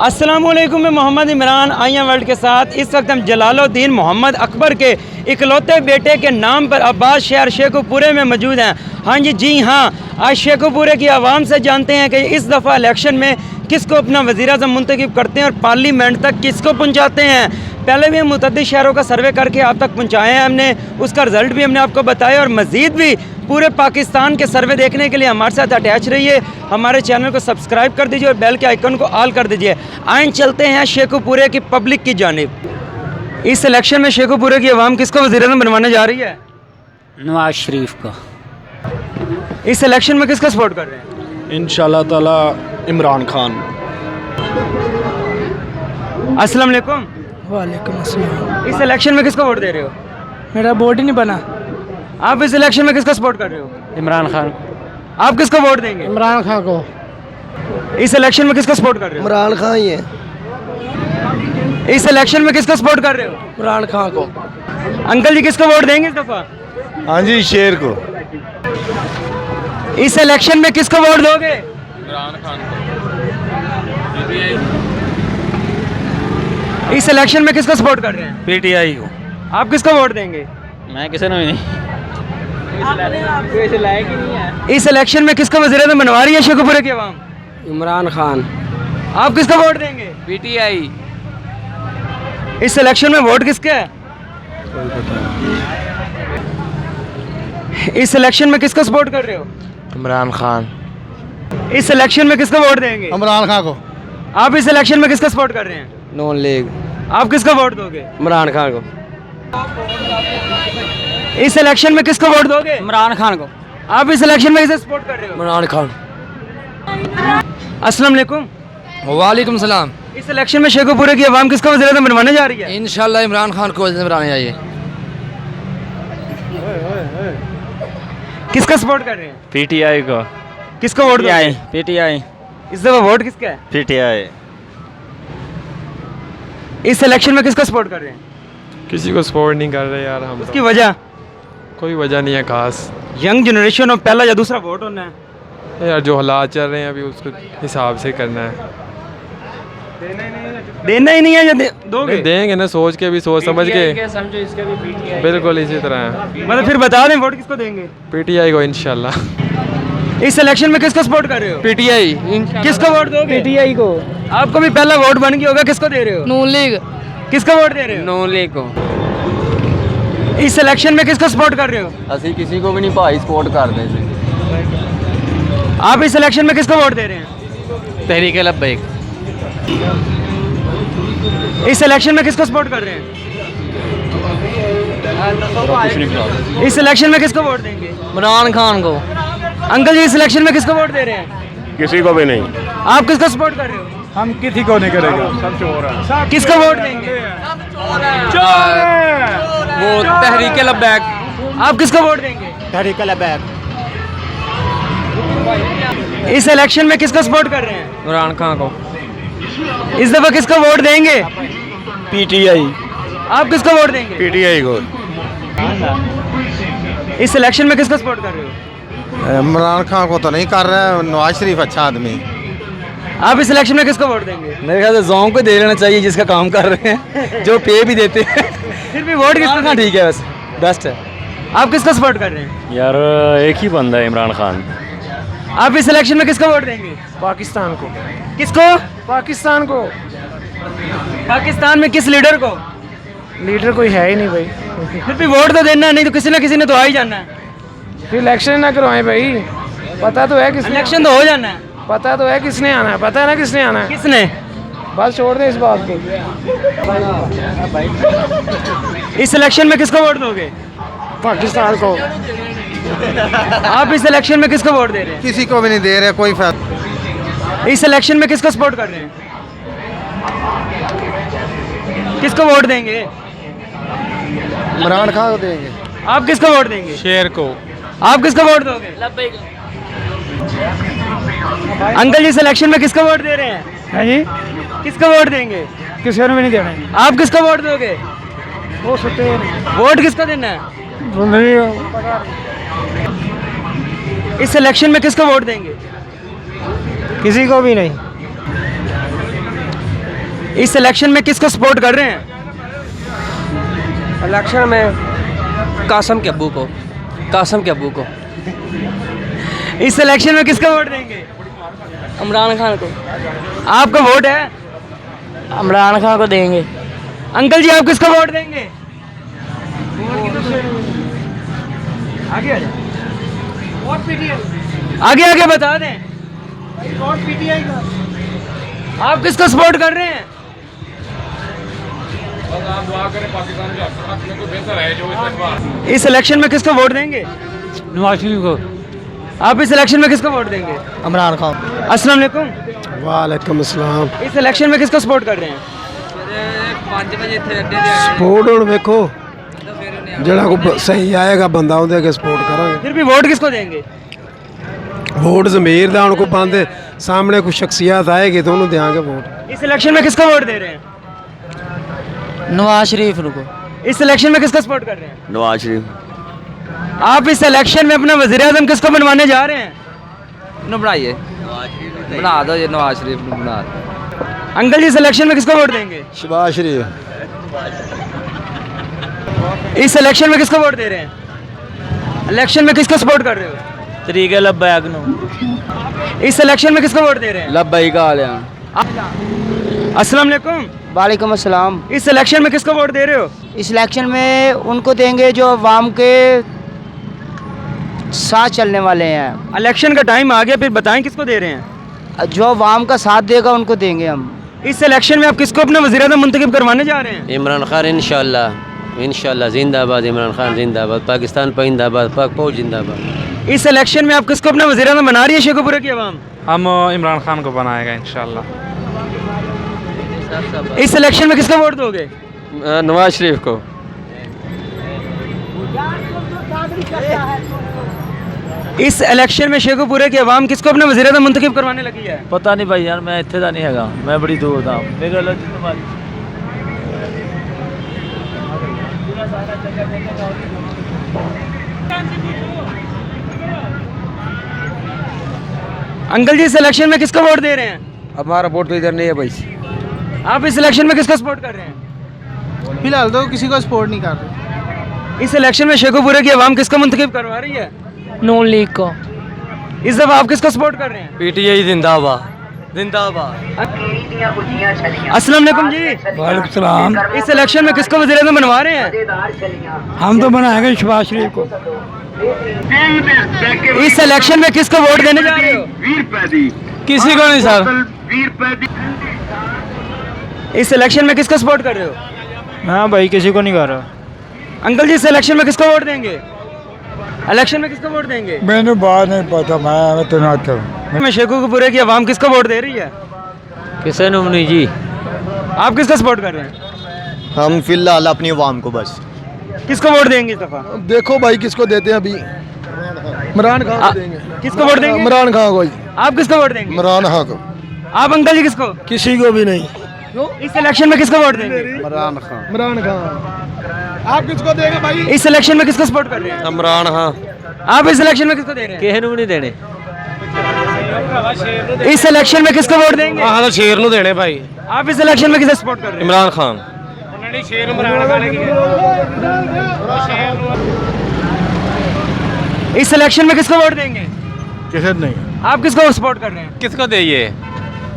अस्सलामुअलैकुम, मैं Mohammad Imran IM world के साथ। इस वक्त हम जलालुद्दीन मोहम्मद अकबर के इकलौते बेटे के नाम पर अब्बास शहर शेखुपुरे में मौजूद हैं। हाँ जी हाँ, आज शेखुपुरे की आवाम से जानते हैं कि इस दफ़ा इलेक्शन में किसको अपना वज़ीर-ए-आज़म मुंतखब करते हैं और पार्लियामेंट तक किसको पहुँचाते हैं। पहले भी हम मुतअद्दिद शहरों का सर्वे करके आप तक पहुँचाए हैं हमने, उसका रिज़ल्ट भी हमने आपको बताया। और मज़ीद भी पूरे पाकिस्तान के सर्वे देखने के लिए हमारे साथ अटैच रहिए, हमारे चैनल को सब्सक्राइब कर दीजिए और बेल के आइकन को ऑल कर दीजिए। आइन चलते हैं शेखुपुरे की पब्लिक की जानिब। इस इलेक्शन में शेखुपुरे की आवाम किसको वज़ीर-ए-आज़म बनवाने जा रही है? नवाज शरीफ को। इस इलेक्शन में किसका सपोर्ट कर रहे हैं? इंशाल्लाह ताला इमरान खान। अस्सलाम वालेकुम। वालेकुम अस्सलाम। इस इलेक्शन में किसको वोट दे रहे हो? मेरा बोर्ड ही नहीं बना। आप इस इलेक्शन में किसका सपोर्ट कर रहे हो? इमरान खान। आप किसको वोट देंगे? इमरान खान को। इस इलेक्शन में किसका सपोर्ट कर रहे हो? इमरान खान ही है। इस इलेक्शन में किसका सपोर्ट कर रहे हो? इमरान खान को। अंकल जी किसको वोट देंगे इस दफा? हाँ जी, शेर को। इस इलेक्शन में किसको वोट दोगे? इमरान खान को। इस इलेक्शन में किसको सपोर्ट कर रहे हैं? पीटीआई को। आप किसको वोट देंगे? मैं किसी ने भी नहीं। इस इलेक्शन में किसको वज़ीर-ए-आज़म बनवा रही है शेखुपुरे की आवाम? इमरान खान। आप किसको वोट देंगे? पीटीआई। इस इलेक्शन में वोट किसका है? इस इलेक्शन में किसको सपोर्ट कर रहे हो? इमरान खान। इस इलेक्शन में किसको वोट देंगे? इमरान खान को। आप इस इलेक्शन में किसको सपोर्ट कर रहे हैं? Non league. आप किसको वोट दोगे? इमरान खान को। इस इलेक्शन में किसको वोट दोगे? इमरान खान को। आप इस इलेक्शन में किसे सपोर्ट कर रहे हो? इमरान खान। अस्सलाम वालेकुम। वालेकुम सलाम। इस इलेक्शन में शेखुपुरे की आवाम किसको वज़ीर-ए-आज़म बनवाने जा रही है? इंशाल्लाह इमरान खान को बनाने चाहिए। किसका सपोर्ट कर रहे हैं? पीटीआई को। किसको वोट दोगे? पीटीआई। इस दफा वोट किसका है? पीटीआई। इस इलेक्शन में किसको सपोर्ट कर रहे हैं? किसी को सपोर्ट नहीं कर रहे यार हम। उसकी वजह? कोई वजह नहीं है खास यंग जनरेशन और पहला या दूसरा वोट होना है। यार, जो हालात चल रहे हैं अभी उसके हिसाब से करना है। देना ही नहीं है या दोगे? नहीं, देंगे ना, सोच के भी, सोच समझ के। समझो इसका भी पीटीआई। बिल्कुल इसी तरह है। मतलब फिर बता दें वोट किसको देंगे? पीटीआई को इंशाल्लाह। इस इलेक्शन में किसको सपोर्ट कर रहे हो? पीटीआई। किसको वोट दोगे? पीटीआई को। आपको भी पहला वोट बन गया होगा, किसको दे रहे हो? Non league. किसको वोट दे रहे हो? नॉन लीग को। इस इलेक्शन में किसको सपोर्ट कर रहे हो? ਅਸੀਂ ਕਿਸੇ को भी नहीं भाई सपोर्ट करते ਸੀ। आप इस इलेक्शन में किसको वोट दे रहे हैं? तहरीक लब्बैक। इस इलेक्शन में किसको सपोर्ट कर रहे हैं? इस इलेक्शन में किसको वोट देंगे? इमरान खान को। अंकल जी इस इलेक्शन में किसको वोट दे रहे हैं? किसी को भी नहीं। आप किसको सपोर्ट कर रहे हो? हम किसी को नहीं करेंगे, सब चोर हैं। किसको वोट देंगे? वो तहरीक लब्बैक। आप किसको वोट देंगे? तहरीक लब्बैक। इस इलेक्शन में किसको सपोर्ट कर रहे हैं? इमरान खान को। इस दफा किसको वोट देंगे? पीटीआई। आप किसको वोट देंगे? पीटीआई को। इस इलेक्शन में किसको सपोर्ट कर रहे हो? इमरान खान को तो नहीं कर रहा है, नवाज शरीफ अच्छा आदमी। आप इस इलेक्शन में किसको वोट देंगे? मेरे ख्याल से जों को दे लेना चाहिए जिसका काम कर रहे हैं, जो पे भी देते हैं। फिर भी वोट किसको देंगे? ठीक है, बस बेस्ट है। आप किसको सपोर्ट कर रहे हैं? यार एक ही बंदा है, इमरान खान। आप इस इलेक्शन में किसको वोट देंगे? पाकिस्तान को। किसको? पाकिस्तान को। पाकिस्तान में किस लीडर को? लीडर कोई है ही नहीं भाई। फिर भी वोट तो देना, नहीं तो किसी ना किसी ने तो आ ही जाना है। फिर इलेक्शन ना करवाएं भाई, पता तो है किसने। इलेक्शन तो हो जाना है। पता तो है किसने आना है, पता है ना किसने आना है। किसने? बस छोड़ दे इस बात को। इस इलेक्शन में किसको वोट दोगे? पाकिस्तान को। आप इस इलेक्शन में किसको वोट दे रहे हैं? किसी को भी नहीं दे रहे, कोई फायदा। इस इलेक्शन में किसको सपोर्ट कर रहे हैं? किसको वोट देंगे? इमरान खान को देंगे। आप किसको वोट देंगे? शेर को। आप किसको वोट दोगे? अंकल जी इस इलेक्शन में किसको वोट दे रहे हैं? है जी, किसको वोट देंगे? किसी को भी नहीं देना है। आप किसको वोट दोगे? वो सोते वोट किसको देना है? नहीं। इस इलेक्शन में किसको वोट देंगे? किसी को भी नहीं। इस इलेक्शन में किसको सपोर्ट कर रहे हैं? इलेक्शन में कासम के अब्बू को इस इलेक्शन में किसका वोट देंगे? इमरान खान को। आपका वोट है? इमरान खान को देंगे। अंकल जी आप किसको वोट देंगे? आगे आ जाओ। आगे आगे बता दें। आप किसको सपोर्ट कर रहे हैं? इस इलेक्शन में किसको वोट देंगे? नवाज शरीफ को। आप इस इलेक्शन में किसको वोट देंगे? इमरान खान। अस्सलाम वालेकुम। वालेकुम अस्सलाम। इस इलेक्शन में किसको सपोर्ट कर रहे हैं? ਸਪੋਰਟ ਹੁਣ ਵੇਖੋ ਜਿਹੜਾ ਕੋ ਸਹੀ ਆਏਗਾ ਬੰਦਾ ਉਹਦੇ ਅੱਗੇ ਸਪੋਰਟ ਕਰਾਂਗੇ। फिर भी वोट किसको देंगे? ਵੋਟ ਜ਼ਮੀਰ ਦਾ ਹੁਣ ਕੋ ਬੰਦੇ ਸਾਹਮਣੇ ਕੋਈ ਸ਼ਖਸੀਅਤ ਆਏਗੀ ਤਾਂ ਉਹਨੂੰ ਦੇਾਂਗੇ ਵੋਟ। इस इलेक्शन में किसको वोट दे रहे हैं? नवाज शरीफ को। इस इलेक्शन में किसको सपोर्ट कर रहे हैं? नवाज शरीफ। आप इस इलेक्शन में अपना वज़ीर आज़म किसको बनवाने जा रहे हैं? बनाइए बना दो ये नवाज शरीफ बना दो। अंकल जी इस इलेक्शन में किसको वोट देंगे? ਸ਼ਬਾਸ਼ ਸ਼ਰੀਫ। इस इलेक्शन में किसको वोट दे रहे हैं? इलेक्शन में किसको सपोर्ट कर रहे हो? तरीके लब्बैक नो। इस इलेक्शन में किसको वोट दे रहे हैं? लब्बई का आलिया। अस्सलाम वालेकुम। वालेकुम अस्सलाम। इस इलेक्शन में किसको वोट दे रहे हो? इस इलेक्शन में उनको देंगे जो अवाम के साथ चलने वाले हैं, इलेक्शन का टाइम आ गया, फिर बताएं किसको दे रहे हैं? जो अवाम का साथ देगा उनको देंगे हम। इस इलेक्शन में आप किसको अपना वज़ीर आज़म मुंतखब करवाने जा रहे हैं? इमरान खान इंशाल्लाह जिंदाबाद। इमरान खान जिंदाबाद। पाकिस्तान जिंदाबाद। पाक फौज जिंदाबाद। इस इलेक्शन में आप किसको अपना वज़ीर आज़म बना रही है शेखुपुरा की आवाम? हम इमरान खान को बनाएगा इंशाल्लाह। इस इलेक्शन में किसको वोट दोगे? नवाज शरीफ को। इस इलेक्शन में शेखुपुरा की आवाम किसको अपना वज़ीर आज़म मुंतखब करवाने लगी है? पता नहीं भाई यार, मैं इत्थे दा नहीं हैगा, मैं बड़ी दूर था। मेरे अंकल जी इस इलेक्शन में किसको वोट दे रहे हैं? हमारा वोट तो इधर नहीं है भाई। आप इस इलेक्शन में किसको सपोर्ट कर रहे हैं? फिलहाल तो किसी को सपोर्ट नहीं कर रहे। इस इलेक्शन में शेखुपुरा की आवाम किसको मुंतखब करवा रही है? नून लीग को। इस दफा आप किसको सपोर्ट कर रहे हैं? पीटीआई जिंदाबाद जिंदाबाद। अस्सलाम वालेकुम जी। वालेकुम सलाम। इस इलेक्शन में किसको वज़ीर आज़म बनवा रहे हैं? हम तो बनाएंगे शबाज शरीफ को। इस इलेक्शन में किसको वोट देने जा रहे हो? किसी को नहीं सर। इस इलेक्शन में किसको सपोर्ट कर रहे हो? हाँ भाई, किसी को नहीं कर रहा। अंकल जी इस इलेक्शन में किसको वोट देंगे? इलेक्शन में किसको वोट देंगे? मैंने बात नहीं पता, मैं तैनात हूँ। मैं शेखुपुरा की आवाम किसको वोट दे रही है? किसे नुमनी जी। आप किसको सपोर्ट कर रहे हैं? हम फिलहाल अपनी आवाम को बस। किसको वोट देंगे इस दफा? देखो भाई किसको देते हैं अभी। इमरान खान को देंगे। किसको वोट देंगे? इमरान खान को। आप किसको वोट देंगे? इमरान खान को। आप अंकल जी किसको? किसी को भी नहीं। इस इलेक्शन में किसको वोट देंगे? इमरान खान। इमरान खान। आप किसको देंगे भाई? इस इलेक्शन में किसको सपोर्ट कर रहे हैं? इमरान खान। आप इस इलेक्शन में किसको दे रहे हैं? किसे नहीं देने। इस इलेक्शन में किसको वोट देंगे? हाँ तो शेर नु देने भाई। आप इस इलेक्शन में किसे सपोर्ट कर रहे हैं? इमरान खान। इस इलेक्शन में किसको वोट देंगे? किसे नहीं। आप किसको सपोर्ट कर रहे हैं? किसको देइए?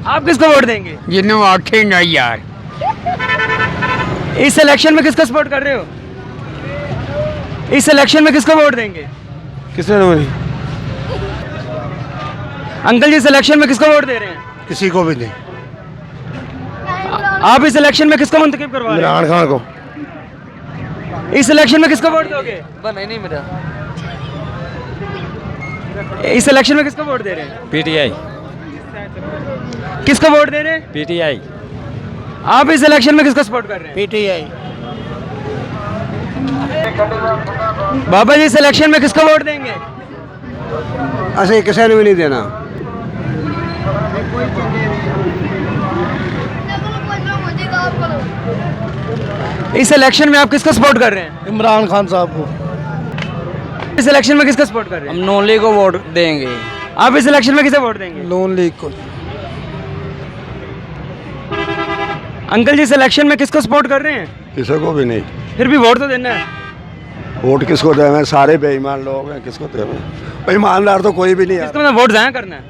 आप किसको वोट देंगे? जिन्होंने आखे नहीं यार। इस इलेक्शन में किसको सपोर्ट कर रहे हो? इस इलेक्शन में किसको वोट देंगे? किसे नहीं। अंकल जी इस इलेक्शन में किसको वोट दे रहे हैं? किसी को भी नहीं। आप इस इलेक्शन में किसको मुंतखब करवा रहे इमरान खान को। हैं? इस इलेक्शन में किसको वोट दोगे? बना नहीं मेरा। इस इलेक्शन में किसको वोट दे रहे हैं? पीटीआई। किसको वोट दे रहे हैं? पीटीआई। आप इस इलेक्शन में किसको सपोर्ट कर रहे हैं? पीटीआई। बाबा जी इस इलेक्शन में किसको वोट देंगे? ऐसे किसी ने भी नहीं देना। इस इलेक्शन में आप किसको सपोर्ट कर रहे हैं? इमरान खान साहब को। इस इलेक्शन में किसको सपोर्ट कर रहे हम हैं? नून लीग को वोट देंगे। आप इस इलेक्शन में किसे वोट देंगे? नून लीग को। अंकल जी सिलेक्शन में किसको सपोर्ट कर रहे हैं? किसी को भी नहीं। फिर भी वोट तो देना है। वोट किसको दें? सारे बेईमान लोग हैं, किसको दें? ईमानदार तो कोई भी नहीं है। किसको मतलब वोट ज़ाया करना है?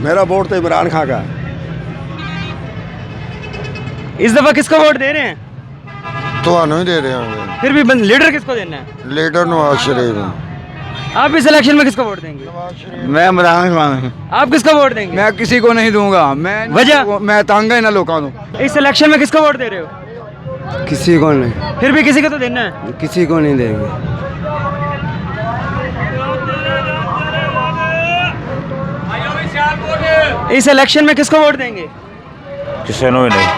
मेरा वोट तो इमरान खान का है। इस दफ़ा किसको वोट दे रहे हैं? तो नहीं दे रहे हैं। फिर भी लीडर किसको देना है? लीडर नवाज शरीफ। आप इस इलेक्शन में किसको वोट देंगे? मैं इमरान खान। आप किसको वोट देंगे? मैं किसी को नहीं दूंगा। मैं वजह? मैं तंग है ना लोगों को। इस इलेक्शन में किसको वोट दे रहे हो? किसी को नहीं। फिर भी किसी को तो देना है। किसी को नहीं देंगे। इस इलेक्शन में किसको वोट देंगे? किसी ने भी नहीं।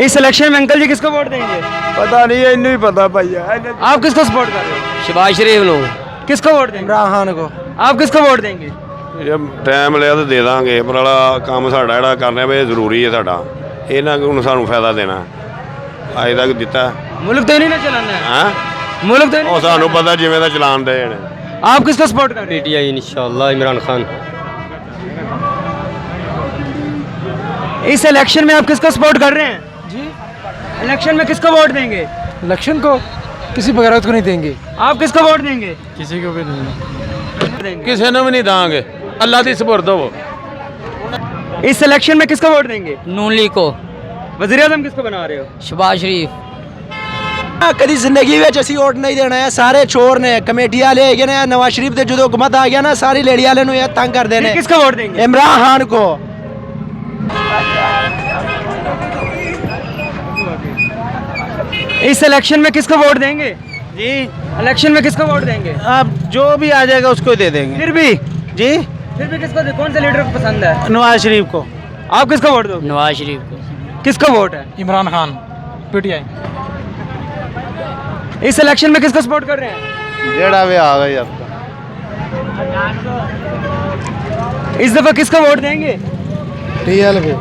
इस इलेक्शन में अंकल जी किसको वोट देंगे? पता नहीं है, नहीं पता भैया। आप किसको सपोर्ट कर रहे हो? शहबाज शरीफ नु किसको वोट देंगे? इमरान खान को। आप किसको वोट देंगे? ਜੇ ਟਾਈਮ ਲਿਆ ਤਾਂ ਦੇ ਦਾਂਗੇ, ਪਰ ਵਾਲਾ ਕੰਮ ਸਾਡਾ ਜਿਹੜਾ ਕਰਨਾ ਵੇ ਜ਼ਰੂਰੀ ਹੈ ਸਾਡਾ। ਇਹਨਾਂ ਨੂੰ ਸਾਨੂੰ ਫਾਇਦਾ ਦੇਣਾ। ਅਜੇ ਤੱਕ ਦਿੱਤਾ मुल्क तो नहीं ना चलाना है। ਹੈ मुल्क तो ਉਹ ਸਾਨੂੰ ਪਤਾ ਜਿਵੇਂ ਦਾ ਚਲਾਉਣ ਦੇ ਨੇ। आप किसको सपोर्ट कर रहे पीटीआई इंशाल्लाह इमरान खान। हैं? इस इलेक्शन में आप किसको सपोर्ट कर रहे हैं? जी इलेक्शन में किसको वोट देंगे? इलेक्शन को किसी बगैरत को नहीं देंगे। आप किसको वोट देंगे? किसी को भी नहीं। देंगे। ਕਿਸੇ ਨੂੰ ਵੀ ਨਹੀਂ ਦਾਂਗੇ। ਅੱਲਾ ਦੀ ਸਪੁਰਦ ਹੋ। इस इलेक्शन में किसको वोट देंगे? नून लीग को वज़ीर आज़म किसको बना रहे हो? शहबाज शरीफ। कभी जिंदगी में असी वोट नहीं देना है। सारे चोर ने कमेटी वाले है ना। नवाज शरीफ के जो हुकूमत आ गया ना, सारी लेडी वाले ने तंग कर देने। फिर किसको वोट देंगे? इमरान खान को। इस इलेक्शन में किसको वोट देंगे? जी इलेक्शन में किसको वोट देंगे? आप जो भी आ जाएगा उसको दे देंगे। फिर भी जी किसको कौन से लीडर को पसंद है? नवाज शरीफ को। आप किसको वोट दोगे? नवाज शरीफ को। किसको वोट है? इमरान खान पीटीआई। इस इलेक्शन में किसको सपोर्ट कर रहे हैं? जेड़ा भी आ गई अब इस दफा किसको वोट देंगे? टीएलपी।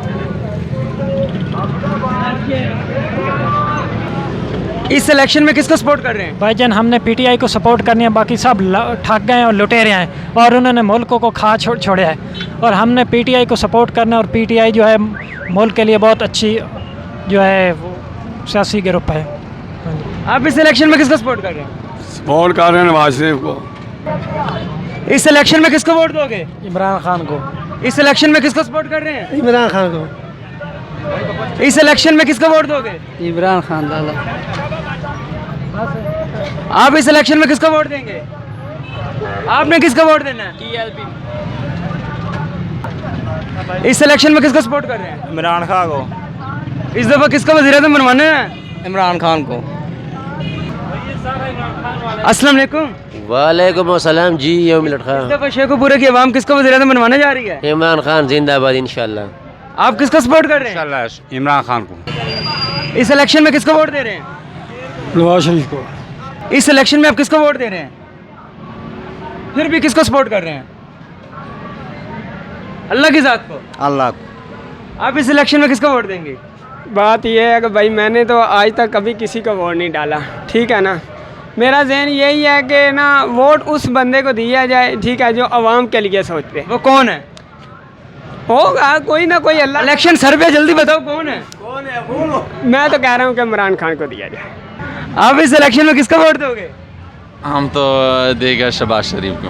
इस इलेक्शन में किसको सपोर्ट कर रहे हैं? भाईजान हमने पीटीआई को सपोर्ट करनी है, बाकी सब ठग गए हैं और लुटेरे हैं और उन्होंने मुल्कों को खा छोड़ा है। और हमने पीटीआई को सपोर्ट करना है और पीटीआई जो है मुल्क के लिए बहुत अच्छी जो है वो सियासी ग्रुप है। आप इस इलेक्शन में किसको सपोर्ट कर रहे हैं? ਸਪੋਰਟ ਕਰ ਰਹੇ ਨਵਾਜ਼ ਸ਼ਰੀਫ ਕੋ। इस इलेक्शन में किसको वोट दोगे? इमरान खान को। इस इलेक्शन में किसको सपोर्ट कर रहे हैं? इमरान खान को। इस इलेक्शन में किसको वोट दोगे? इमरान खान लाला। आप इस इलेक्शन में किसको वोट देंगे? आपने किसको वोट देना है? इस इलेक्शन में किसको सपोर्ट कर रहे हैं? इमरान खान को। इस दफा किसको वज़ीर-ए-आज़म बनवाना है? इमरान खान को। अस्सलाम वालेकुम। वालेकुम अस्सलाम जी। यौम इस खान दफा शेखुपुरे की आवाम किसको वज़ीर-ए-आज़म बनवाने जा रही है? इमरान खान जिंदाबाद इंशाल्लाह। आप किसको सपोर्ट कर रहे हैं? इमरान खान को। इस इलेक्शन में किसको वोट दे रहे हैं? नवाज शरीफ को। इस इलेक्शन में आप किसको वोट दे रहे हैं? फिर भी किसको सपोर्ट कर रहे हैं? अल्लाह की ज़ात को। अल्लाह को। आप इस इलेक्शन में किसको वोट देंगे? बात यह है कि भाई मैंने तो आज तक कभी किसी को वोट नहीं डाला, ठीक है ना। मेरा जहन यही है कि ना वोट उस बंदे को दिया जाए, ठीक है, जो आवाम के लिए सोचते हैं। वो कौन है? होगा कोई ना कोई। अल्लाह इलेक्शन सर्वे जल्दी बताओ कौन है? मैं तो कह रहा हूँ कि इमरान खान को दिया जाए। आप इस इलेक्शन में किसको वोट दोगे? हम तो देगा शहबाज शरीफ को।